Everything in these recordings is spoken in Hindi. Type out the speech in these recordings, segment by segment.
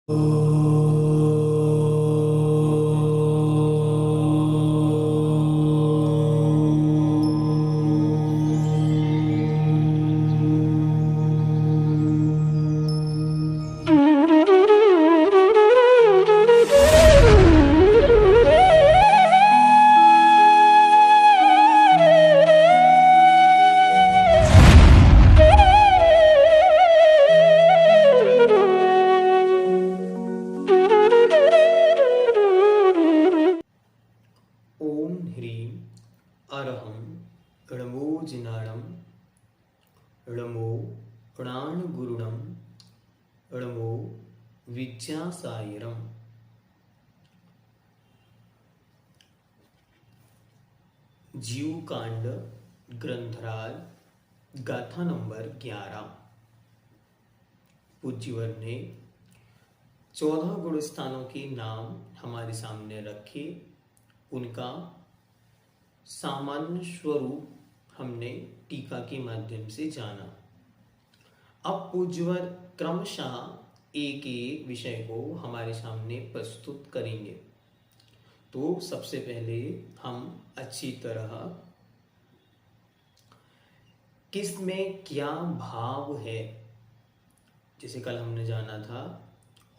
ओम ह्रीं अरहं णमोजिनाणं णमो णाणगुरुणं णमो विद्यासायरम्। जीवकांड ग्रंथराज गाथा नंबर 11। पूज्यवर ने 14 गुण स्थानों के नाम हमारे सामने रखे। उनका सामान्य स्वरूप हमने टीका के माध्यम से जाना। अब पूज्यवर क्रमशः एक एक विषय को हमारे सामने प्रस्तुत करेंगे। तो सबसे पहले हम अच्छी तरह किस में क्या भाव है, जैसे कल हमने जाना था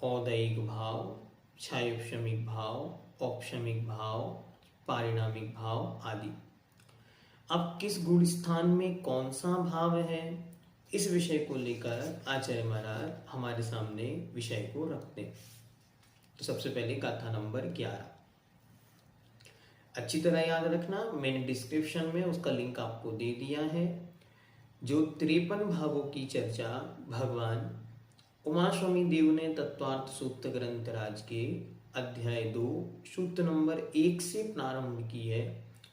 औदैहिक भाव, छायोपशमिक भाव, औपशमिक भाव, पारिणामिक भाव आदि। अब किस गुण स्थान में कौन सा भाव है, इस विषय को लेकर आचार्य महाराज हमारे सामने विषय को रखते हैं। तो सबसे पहले गाथा नंबर 11 अच्छी तरह याद रखना। मैंने डिस्क्रिप्शन में उसका लिंक आपको दे दिया है। जो 53 भावों की चर्चा भगवान उमा स्वामी देव ने तत्वार्थ सूक्त ग्रंथ राज के अध्याय 2 सूत्र नंबर 1 से प्रारंभ की है,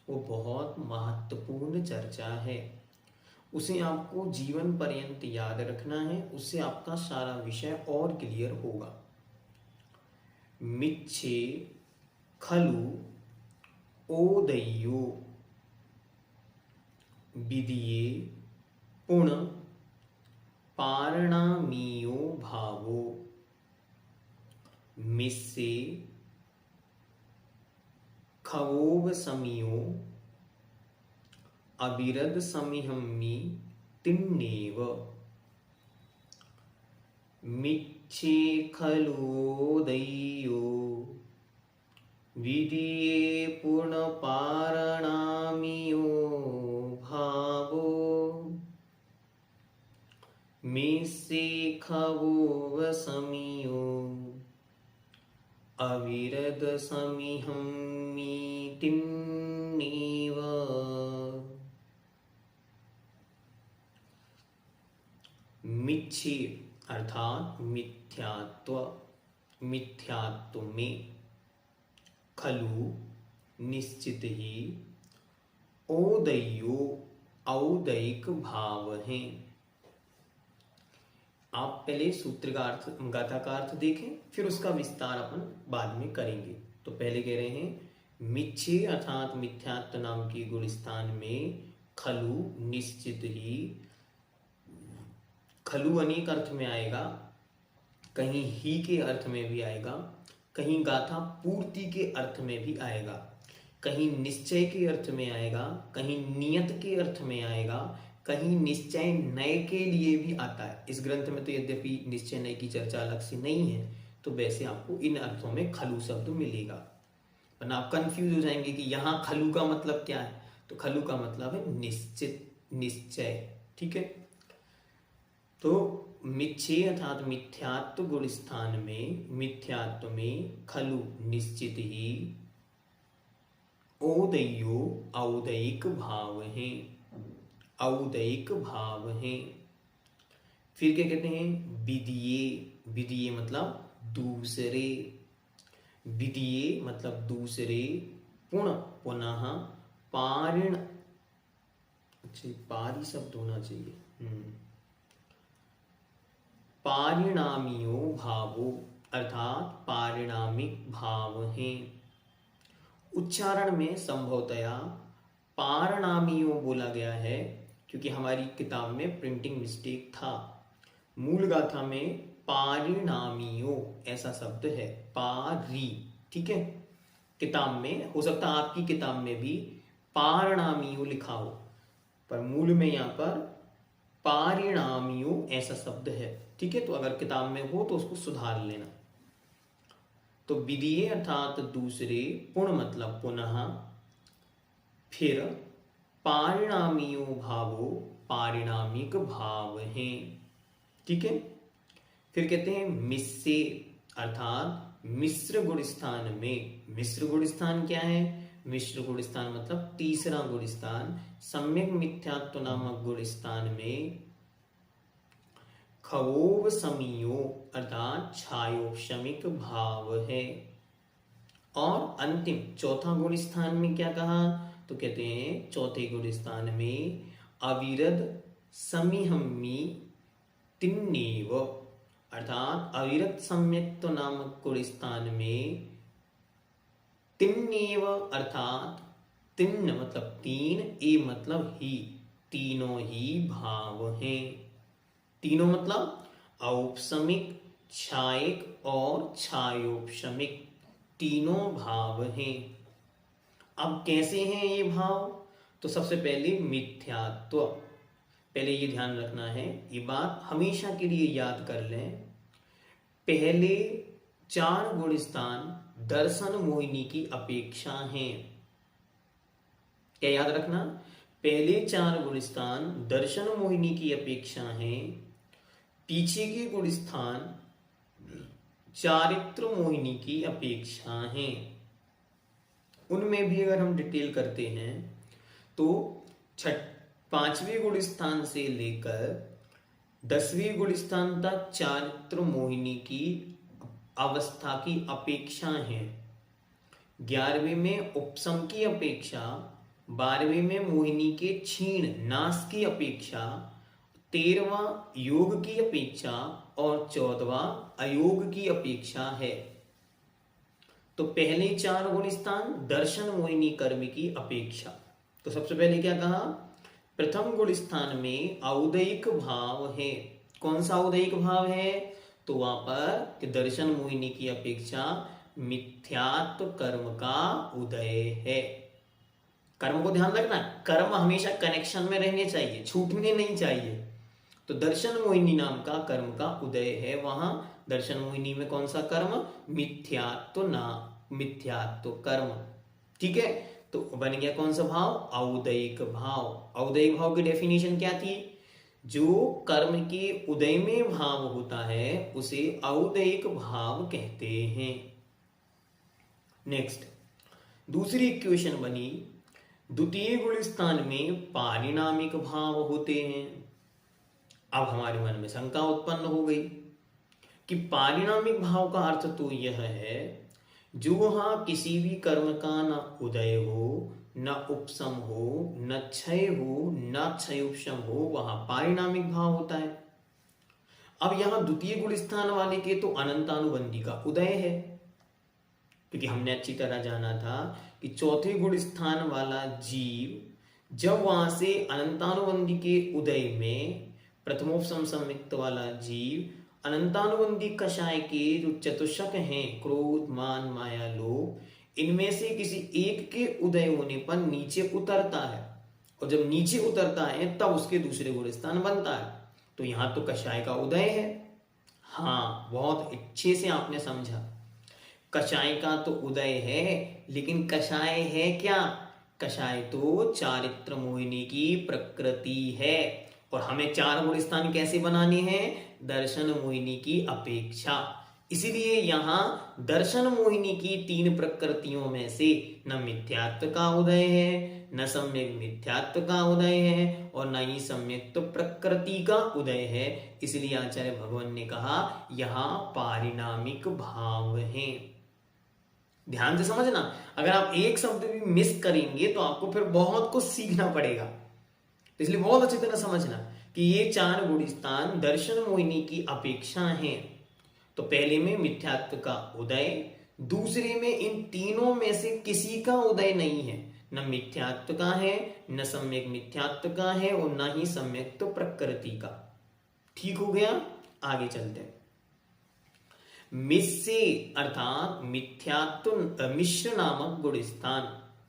वो बहुत महत्वपूर्ण चर्चा है। उसे आपको जीवन पर्यंत याद रखना है, उससे आपका सारा विषय और क्लियर होगा। मिच्छे खलु ओदय्यो विदिये पुण पारणामीयो भावो मिस्से खवोव समियो अविरद समिहम्मि तिन्नेव। मिच्छे खलोदय्यो विदिये पूर्ण पारणामीयो भावो मिस्से खवोव समियो अविरद समिहम्मि तिन्नेव। मिच्छे अर्थात मिथ्यात्व, मिथ्यात्व में, खलु निश्चित ही, ओदय्यो औदैहिक भाव हैं। आप पहले सूत्र का अर्थ, गाथा का अर्थ देखें, फिर उसका विस्तार अपन बाद में करेंगे। तो पहले कह रहे हैं मिच्छे अर्थात मिथ्यात्व नाम की गुण स्थान में खलु निश्चित ही। खलु अनेक अर्थ में आएगा, कहीं ही के अर्थ में भी आएगा, कहीं गाथा पूर्ति के अर्थ में भी आएगा, कहीं निश्चय के अर्थ में आएगा, कहीं नियत के अर्थ में आएगा, कहीं निश्चय नय के लिए भी आता है। इस ग्रंथ में तो यद्यपि निश्चय नय की चर्चा अलग से नहीं है, तो वैसे आपको इन अर्थों में खलु शब्द मिलेगा, वरना आप कंफ्यूज हो जाएंगे कि यहाँ खलु का मतलब क्या है। तो खलु का मतलब है निश्चित, निश्चय। ठीक है। तो मिच्छे अर्थात मिथ्यात्व गुण स्थान में, मिथ्यात्व में खलु निश्चित ही, ओदय्यो औदैहिक भाव हैं, औदैहिक भाव हैं। फिर क्या कहते हैं विदिये, विदिये मतलब दूसरे, विदिये मतलब दूसरे, पुण पुनः, पारिण, अच्छा पारी शब्द होना चाहिए, पारिणामियो भावो अर्थात पारिणामिक भाव हैं। उच्चारण में संभवतया पारणामियों बोला गया है, क्योंकि हमारी किताब में प्रिंटिंग मिस्टेक था। मूल गाथा में पारिणामियो ऐसा शब्द है, पारी, ठीक है। किताब में हो सकता है आपकी किताब में भी पारिणामियो लिखा हो, पर मूल में यहाँ पर पारिणामियो ऐसा शब्द है, ठीक है। तो अगर किताब में हो तो उसको सुधार लेना। तो विधीये अर्थात दूसरे, पुण मतलब पुनः, फिर पारिणामियो भावो पारिणामिक भाव है, ठीक है। फिर कहते हैं मिस्से अर्थात मिश्र गुण स्थान में। मिश्र गुण स्थान क्या है? मिश्र गुण स्थान मतलब तीसरा गुण स्थान, सम्यक मिथ्यात्व नामक गुण स्थान में खवोव समीयो अर्थात छायोपशमिक भाव है। और अंतिम चौथा गुण स्थान में क्या कहा? तो कहते हैं चौथे गुण स्थान में अविरद समीहम्मी तिन्नेव अर्थात अविरत सम्यक्त्व नामक गुण स्थान में तिन्नेव अर्थात तिन्न मतलब तीन, ए मतलब ही, तीनों ही भाव हैं। तीनों मतलब औपसमिक, छायिक और छायोपशमिक तीनों भाव हैं। अब कैसे हैं ये भाव? तो सबसे पहले मिथ्यात्व, पहले ये ध्यान रखना है, ये बात हमेशा के लिए याद कर लें। पहले चार गुण स्थान दर्शन मोहिनी की अपेक्षा हैं। क्या याद रखना? पहले चार गुण स्थान दर्शन मोहिनी की अपेक्षा हैं। पीछे के गुण स्थान चारित्र मोहिनी की अपेक्षा हैं। उनमें भी अगर हम डिटेल करते हैं तो पांचवें गुण स्थान से लेकर 10वें गुण स्थान तक चारित्र मोहिनी की अवस्था की अपेक्षा है। 11वें में उपसम की अपेक्षा, 12वें में मोहिनी के क्षीण नाश की अपेक्षा, 13वां योग की अपेक्षा और 14वां अयोग की अपेक्षा है। तो पहले चार गुण स्थान दर्शन मोहिनी कर्म की अपेक्षा। तो सबसे पहले क्या कहा? प्रथम गुण स्थान में औदयिक भाव है। कौन सा औदयिक भाव है? तो वहां पर कि दर्शन मोहिनी की अपेक्षा मिथ्यात्व कर्म का उदय है। कर्म को ध्यान रखना, कर्म हमेशा कनेक्शन में रहने चाहिए, छूटने नहीं चाहिए। तो दर्शन मोहिनी नाम का कर्म का उदय है। वहां दर्शन मोहिनी में कौन सा कर्म? मिथ्यात्व कर्म, ठीक है। तो बन गया कौन सा भाव? औदयिक भाव। औदयिक भाव की डेफिनेशन क्या थी? जो कर्म के उदय में भाव होता है उसे औदयिक भाव कहते हैं। नेक्स्ट दूसरी इक्वेशन बनी, द्वितीय गुण स्थान में पारिणामिक भाव होते हैं। अब हमारे मन में शंका उत्पन्न हो गई कि पारिणामिक भाव का अर्थ तो यह है जो वहां किसी भी कर्म का न उदय हो, न उपसम हो, न क्षय हो, न क्षयोपशम हो, वहां पारिणामिक भाव होता है। अब यहां द्वितीय गुण स्थान वाले के तो अनंतानुबंधी का उदय है, क्योंकि हमने अच्छी तरह जाना था कि चौथे गुण स्थान वाला जीव जब वहां से अनंतानुबंधी के उदय में प्रथमोपसम संयुक्त वाला जीव अनंतानुबंधी कषाय के जो चतुष्क हैं क्रोध, मान, माया, लोभ, इनमें से किसी एक के उदय होने पर नीचे उतरता है, और जब नीचे उतरता है तब उसके दूसरे गुण स्थान बनता है। तो यहां तो कषाय का उदय है। हाँ, बहुत अच्छे से आपने समझा। कषाय का तो उदय है, लेकिन कषाय है क्या? कषाय तो चारित्र मोहिनी की प्रकृति है। और हमें चार गुण स्थान कैसे बनाने हैं? दर्शन मोहिनी की अपेक्षा। इसीलिए यहां दर्शन मोहिनी की तीन प्रकृतियों में से न मिथ्यात्व का उदय है, न सम्यक मिथ्यात्व का उदय है, और न ही सम्यक प्रकृति का उदय है। इसलिए आचार्य भगवान ने कहा यहां पारिणामिक भाव है। ध्यान से समझना, अगर आप एक शब्द भी मिस करेंगे तो आपको फिर बहुत कुछ सीखना पड़ेगा। इसलिए बहुत अच्छी तरह समझना कि ये चार गुण स्थान दर्शन मोहिनी की अपेक्षा हैं। तो पहले में मिथ्यात्व का उदय, दूसरे में इन तीनों में से किसी का उदय नहीं है, न मिथ्यात्व का है, न सम्यक मिथ्यात्व का है, और न ही सम्यक तो प्रकृति का। ठीक हो गया? आगे चलते हैं। मिश्रे अर्थात मिथ्यात्व मिश्र नामक गुण स्थान,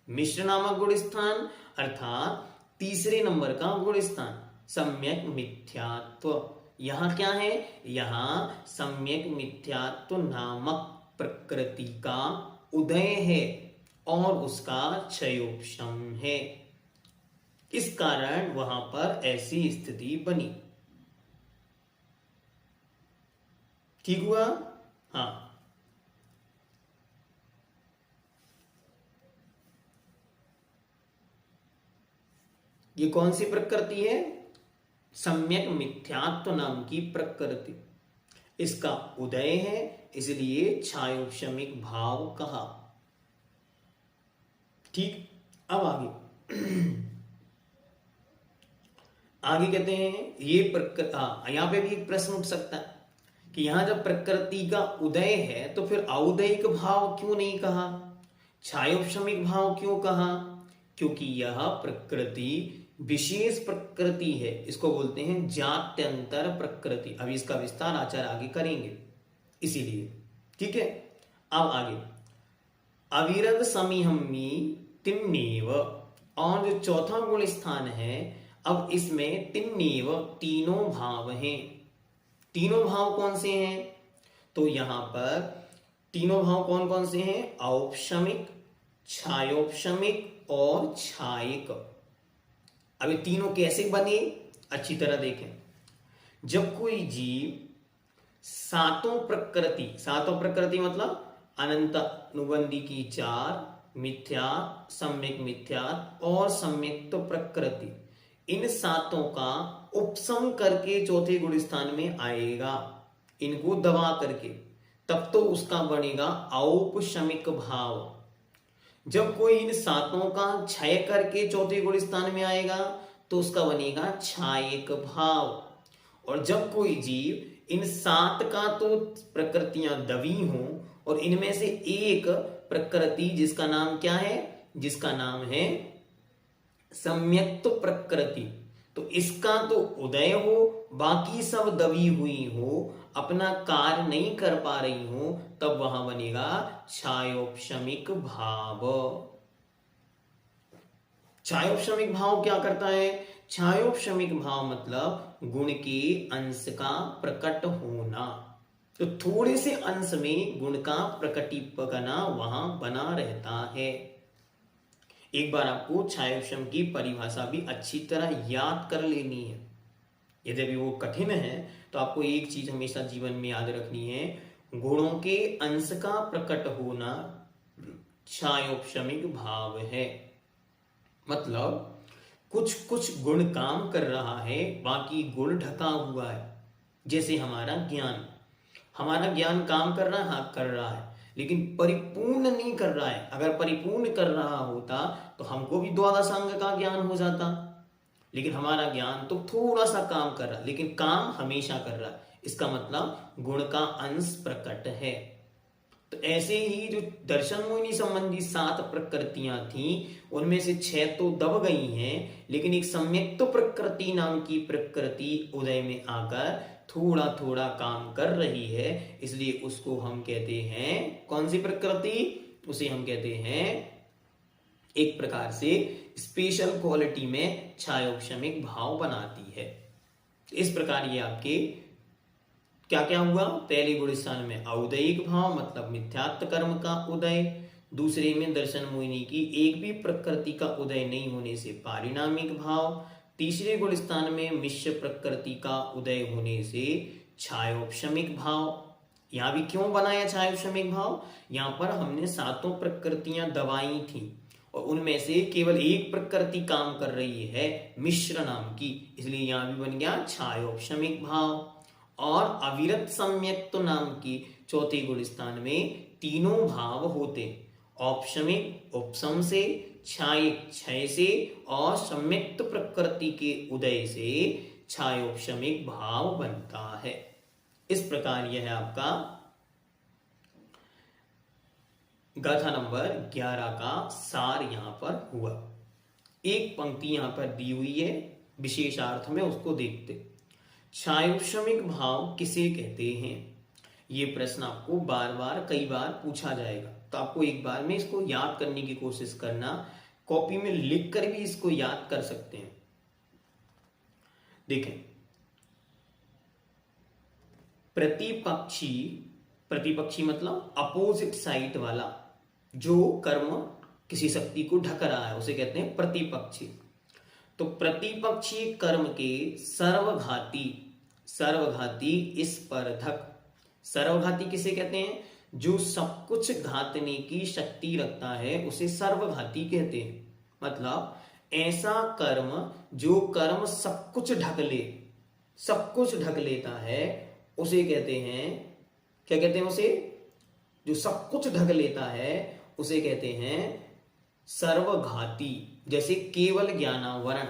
मिश्र नामक गुण स्थान अर्थात तीसरे नंबर का गुण स्थान सम्यक मिथ्यात्व। यहां क्या है, यहां सम्यक मिथ्यात्व नामक प्रकृति का उदय है और उसका क्षयोपशम है, इस कारण वहां पर ऐसी स्थिति बनी। ठीक हुआ? हाँ, ये कौन सी प्रकृति है? सम्यक मिथ्यात्व नाम की प्रकृति, इसका उदय है, इसलिए छायोपशमिक भाव कहा। ठीक, अब आगे कहते हैं ये प्रकृति, यहां पे भी एक प्रश्न उठ सकता है कि यहां जब प्रकृति का उदय है तो फिर औदयिक भाव क्यों नहीं कहा, छायोपशमिक भाव क्यों कहा? क्योंकि यह प्रकृति विशेष प्रकृति है, इसको बोलते हैं जात्यंतर प्रकृति। अभी इसका विस्तार आचार्य आगे करेंगे, इसीलिए। ठीक है, अब आगे अविरत समिहम्मी तिन्नेव, और जो चौथा गुण स्थान है, अब इसमें तिन्नेव तीनों भाव हैं। तीनों भाव कौन से हैं? तो यहां पर तीनों भाव कौन कौन से हैं? औपशमिक, छायोपशमिक और छायिक। अब ये तीनों कैसे बने, अच्छी तरह देखें। जब कोई जीव सातों प्रकृति मतलब अनंत अनुबंधी की चार, मिथ्या, सम्यक मिथ्या और सम्यक तो प्रकृति, इन सातों का उपसम करके चौथे गुण स्थान में आएगा, इनको दबा करके, तब तो उसका बनेगा औपशमिक भाव। जब कोई इन सातों का क्षय करके चौथे गुण स्थान में आएगा तो उसका बनेगा छायिक भाव। और जब कोई जीव इन सात का तो प्रकृतियां दबी हों और इनमें से एक प्रकृति जिसका नाम क्या है, जिसका नाम है सम्यक्त प्रकृति, तो इसका तो उदय हो, बाकी सब दबी हुई हो, अपना कार्य नहीं कर पा रही हो, तब वहां बनेगा छायोपशमिक भाव। छायोपशमिक भाव क्या करता है? छायोपशमिक भाव मतलब गुण के अंश का प्रकट होना, तो थोड़े से अंश में गुण का प्रकटीपना वहां बना रहता है। एक बार आपको छायोपशम की परिभाषा भी अच्छी तरह याद कर लेनी है, यद्यपि वो कठिन है, तो आपको एक चीज हमेशा जीवन में याद रखनी है, गुणों के अंश का प्रकट होना छायोपशमिक भाव है। मतलब कुछ कुछ गुण काम कर रहा है, बाकी गुण ढका हुआ है। जैसे हमारा ज्ञान काम कर रहा है, हाँ कर रहा है, लेकिन परिपूर्ण नहीं कर रहा है। अगर परिपूर्ण कर रहा होता तो हमको भी द्वादश अंग का ज्ञान हो जाता, लेकिन हमारा ज्ञान तो थोड़ा सा काम कर रहा है, लेकिन काम हमेशा कर रहा है, इसका मतलब गुण का अंश प्रकट है। तो ऐसे ही जो दर्शन मोहिनी संबंधी 7 प्रकृतियां थी, उनमें से 6 तो दब गई हैं, लेकिन एक सम्यक्त प्रकृति नाम की प्रकृति उदय में आकर थोड़ा थोड़ा काम कर रही है, इसलिए उसको हम कहते हैं, कौन सी प्रकृति? उसे हम कहते हैं एक प्रकार से स्पेशल क्वालिटी में छायोपशमिक भाव बनाती है। इस प्रकार ये आपके क्या क्या हुआ? पहले गुण स्थान में औदयिक भाव मतलब मिथ्यात्व कर्म का उदय, दूसरे में दर्शन मोहिनी की एक भी प्रकृति का उदय नहीं होने से पारिणामिक भाव, तीसरे गुण स्थान में मिश्र प्रकृति का उदय होने से छायोपशमिक भाव। यहां भी क्यों बनाया छायोपशमिक भाव? यहां पर हमने 7 प्रकृतियां दबाई थी और उनमें से केवल एक प्रकृति काम कर रही है मिश्र नाम की, इसलिए यहां भी बन गया छायोपशमिक भाव। और अविरत सम्यक्त नाम की चौथे गुण स्थान में तीनों भाव होते, औपशमिक उपशम से, छायिक क्षय से और सम्यक्त प्रकृति के उदय से छायोपशमिक भाव बनता है। इस प्रकार यह है आपका गाथा नंबर 11 का सार यहां पर हुआ। एक पंक्ति यहां पर दी हुई है विशेषार्थ में, उसको देखते। छायोपशमिक भाव किसे कहते हैं? ये प्रश्न आपको बार बार कई बार पूछा जाएगा, तो आपको एक बार में इसको याद करने की कोशिश करना। कॉपी में लिख कर भी इसको याद कर सकते हैं। देखें, प्रतिपक्षी, प्रतिपक्षी मतलब अपोजिट साइड वाला, जो कर्म किसी शक्ति को ढक रहा है उसे कहते हैं प्रतिपक्षी। तो प्रतिपक्षी कर्म के सर्वघाती, सर्वघाती स्पर्धक, सर्वघाती किसे कहते हैं? जो सब कुछ घातने की शक्ति रखता है उसे सर्वघाती कहते हैं। मतलब ऐसा कर्म जो कर्म सब कुछ ढक ले, सब कुछ ढक लेता है उसे कहते हैं, क्या कहते हैं उसे? जो सब कुछ ढक लेता है उसे कहते हैं सर्वघाती। जैसे केवल ज्ञानावरण,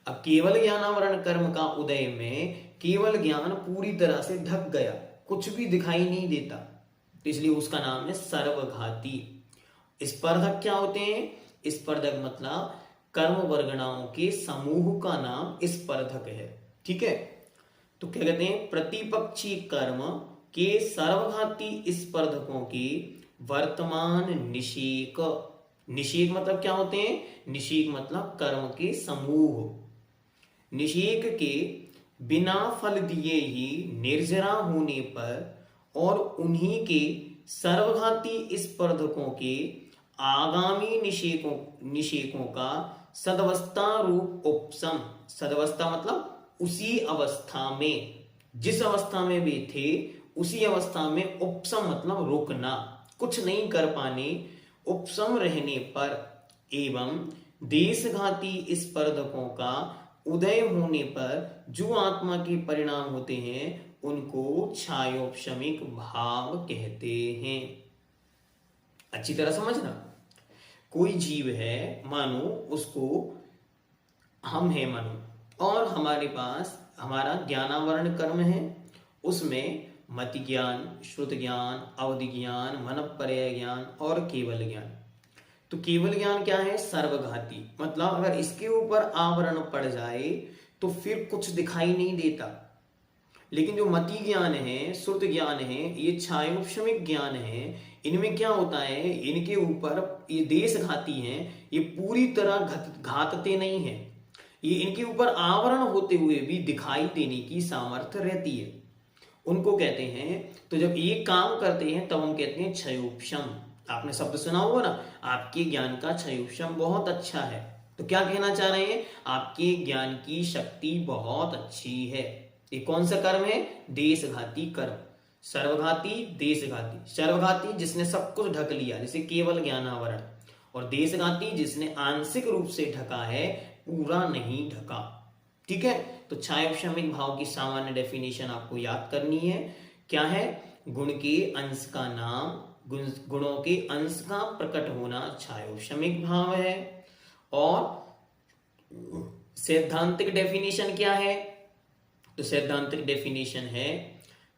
अब केवल ज्ञानावरण कर्म का उदय में केवल ज्ञान पूरी तरह से ढक गया, कुछ भी दिखाई नहीं देता, तो इसलिए उसका नाम है सर्वघाती। स्पर्धक क्या होते हैं? स्पर्धक मतलब कर्म वर्गणाओं के समूह का नाम स्पर्धक है। ठीक है, तो क्या कहते हैं? प्रतिपक्षी कर्म के सर्वघाती स्पर्धकों की वर्तमान निषेक, निषेक मतलब क्या होते हैं? निषेक मतलब कर्म के समूह, निषेक के बिना फल दिए ही निर्जरा होने पर और उन्हीं के सर्वघाती स्पर्धकों के आगामी निषेकों का सदवस्था रूप उपशम, सदवस्था मतलब उसी अवस्था में, जिस अवस्था में वे थे उसी अवस्था में, उपशम मतलब रोकना, कुछ नहीं कर पाने, उपशम रहने पर एवं देशघाती स्पर्धकों का उदय होने पर जो आत्मा के परिणाम होते हैं उनको छायोपशमिक भाव कहते हैं। अच्छी तरह समझना, कोई जीव है मानो, उसको हम है मानो, और हमारे पास हमारा ज्ञानावरण कर्म है, उसमें मति ज्ञान, श्रुत ज्ञान, अवधि ज्ञान, मनपर्य ज्ञान और केवल ज्ञान। तो केवल ज्ञान क्या है? सर्वघाती, मतलब अगर इसके ऊपर आवरण पड़ जाए तो फिर कुछ दिखाई नहीं देता। लेकिन जो मति ज्ञान है, श्रुत ज्ञान है, ये छायोपशमिक ज्ञान है, इनमें क्या होता है? इनके ऊपर ये देशघाती हैं, ये पूरी तरह घातते नहीं है, ये इनके ऊपर आवरण होते हुए भी दिखाई देने की सामर्थ्य रहती है, उनको कहते हैं। तो जब ये काम करते हैं तब हम कहते हैं क्षयोपशम। आपने शब्द सुना होगा ना, आपके ज्ञान का क्षयोपशम बहुत अच्छा है, तो क्या कहना चाह रहे हैं? आपके ज्ञान की शक्ति बहुत अच्छी है। ये कौन सा कर्म है? देशघाती कर्म। सर्वघाती, देशघाती। सर्वघाती जिसने सब कुछ ढक लिया, जैसे केवल ज्ञानावरण, और देशघाती जिसने आंशिक रूप से ढका है, पूरा नहीं ढका। ठीक है, तो छायोपशमिक भाव की सामान्य डेफिनेशन आपको याद करनी है। क्या है? गुण के अंश का नाम, गुणों के अंश का प्रकट होना छायोपशमिक भाव है। और सैद्धांतिक डेफिनेशन क्या है? तो सैद्धांतिक डेफिनेशन है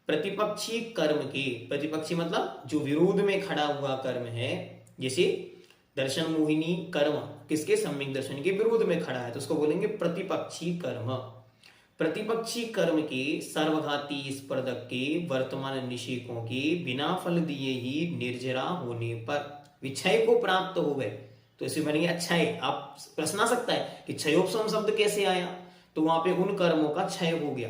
प्रतिपक्षी कर्म के, प्रतिपक्षी मतलब जो विरोध में खड़ा हुआ कर्म है, जैसे दर्शन मोहिनी कर्म किसके? सम्यक दर्शन के विरोध में खड़ा है, तो उसको बोलेंगे प्रतिपक्षी कर्म। प्रतिपक्षी कर्म के सर्वघाती स्पर्धक के वर्तमान निषेकों के बिना फल दिए ही निर्जरा होने पर विक्षय को प्राप्त हो गए, तो इसे बनेंगे अच्छाई। आप प्रश्न आ सकता है कि क्षयोपशम शब्द कैसे आया? तो वहां पे उन कर्मों का क्षय हो गया,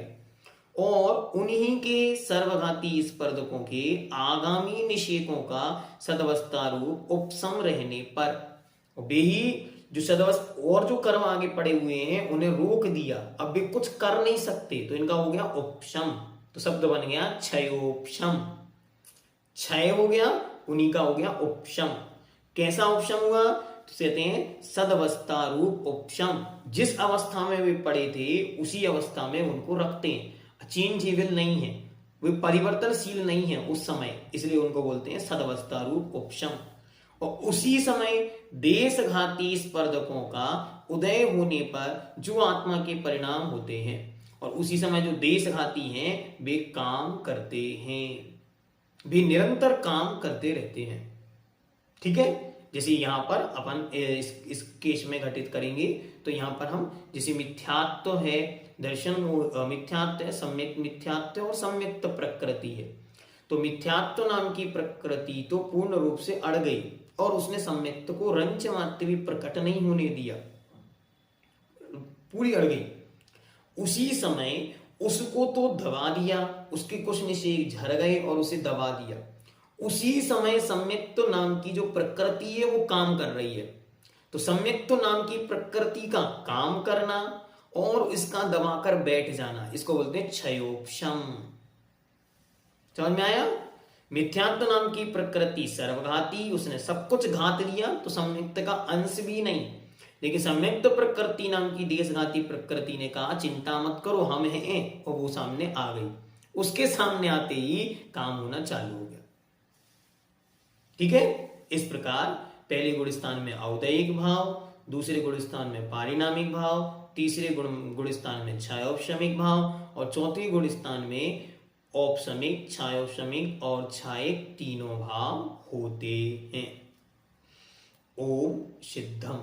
और उन्हीं के सर्वघाती स्पर्धकों के आगामी निषेकों का सदवस्था रूप उपशम रहने पर, वे ही जो सदवस्थ और जो कर्म आगे पड़े हुए हैं उन्हें रोक दिया, अब वे कुछ कर नहीं सकते, तो इनका हो गया उपशम। तो शब्द बन गया क्षयोपशम, क्षय हो गया, उन्हीं का हो गया उपशम। कैसा उपशम हुआ? तो कहते हैं सदवस्था रूप उपशम, जिस अवस्था में वे पड़े थे उसी अवस्था में उनको रखते हैं, चेंजेबल नहीं है, वे परिवर्तनशील नहीं है उस समय, इसलिए उनको बोलते हैं सदवस्था रूप उपशम। और उसी समय देशघाती स्पर्धकों का उदय होने पर जो आत्मा के परिणाम होते हैं, और उसी समय जो देशघाती हैं वे काम करते हैं, वे निरंतर काम करते रहते हैं। ठीक है, जैसे यहां पर अपन इस केस में घटित करेंगे, तो यहां पर हम जैसे मिथ्यात्व है, दर्शन मिथ्यात्व है, सम्यक मिथ्यात्व और सम्यक्त प्रकृति है, तो मिथ्यात्व नाम की प्रकृति तो पूर्ण रूप से अड़ गई और उसने सम्यक्त को रंच मात्र भी प्रकट नहीं होने दिया, पूरी अड़ गई। उसी समय उसको तो दबा दिया, उसके कुछ निषेध झड़ गए और उसे दबा दिया। उसी समय सम्यक्त नाम की जो प्रकृति है वो काम कर रही है। तो सम्यक्त नाम की प्रकृति का काम करना और इसका दबाकर बैठ जाना, इसको बोलते हैं क्षयोपशम। समझ में आया? मिथ्यात्व नाम की प्रकृति सर्वघाती, उसने सब कुछ घात लिया, तो सम्यक्त का अंश भी नहीं। लेकिन सम्यक्त प्रकृति नाम की देशघाती प्रकृति ने कहा चिंता मत करो, हम हैं, और वो सामने आ गई। उसके सामने आते ही काम होना चालू हो गया। ठीक है? इस प्रकार पहले गुण स्थान में औदयिक भाव, दूसरे गुण स्थान में पारिणामिक भाव, तीसरे गुण स्थान में छायोपशमिक भाव और चौथे गुण स्थान में औपशमिक, छायोपशमिक और छायिक तीनों भाव होते हैं। ओम सिद्धम।